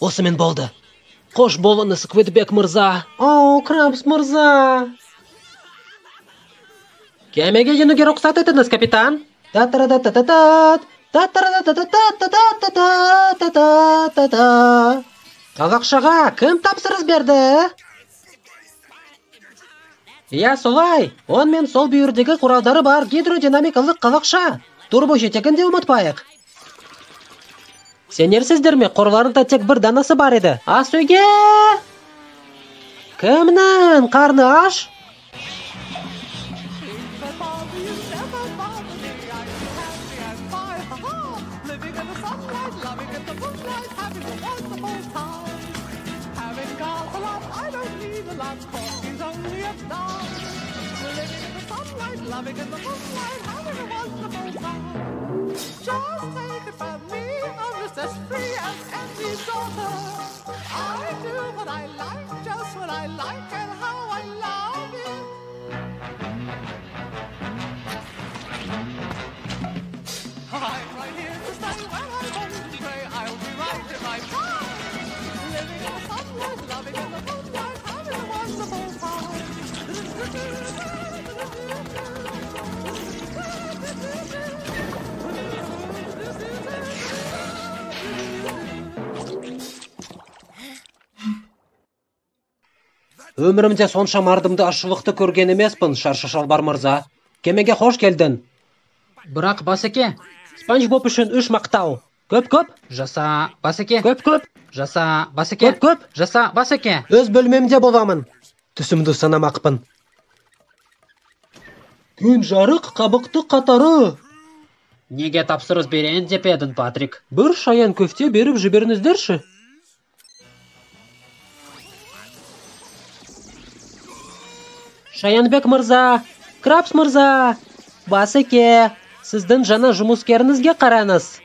Осымен болды. Қош болыңыз, Квитбек мырза. Ау, Крабс мырза. Кемеге енуге рұқсат етіңіз, капитан. Та-та-та-та-та-та-та. Та-та-та-та-та-та-та-та-та-та. Қалақшаға кім тапсырыс берді? Я солай. Онымен сол бүйірдегі құралдары бар гидродинамикалық қалақша. Турбо жетегін де ұмытпайық. Сенерсіздер ме, қорларында тек бір данасы бар еді. Ас үйге! Кімнің қарны аш? Loving in the moonlight, having a wonderful time. Just take it from me, I'm just as free as any daughter. I do what I like, just what I like, and how I love it. I'm right here to stay when I want to pray. I'll be right in my time. Living in the sunlight, loving in the moonlight, having a wonderful time. Өмірімде сонша мардымды ашылықты көрген емеспін, Шаршы шалбар мырза. Кемеге қош келдің. Бірақ Басеке, Спанч Боб үшін 3 мақтау. Көп-көп. жаса Басеке. Көп-көп. Жаса Басеке. Көп-көп. Жаса Басеке. Өз бөлмемде боламын. Түсімді санамақпын. Күн жарық қабықты қатары. Неге тапсырыс берейін деп едің, Патрик? Бір шаян көфте беріп жіберіңіздерші. Шаянбек мырза, Крабс мырза, Басеке, сіздің жаңа жұмыскеріңізге қараңыз.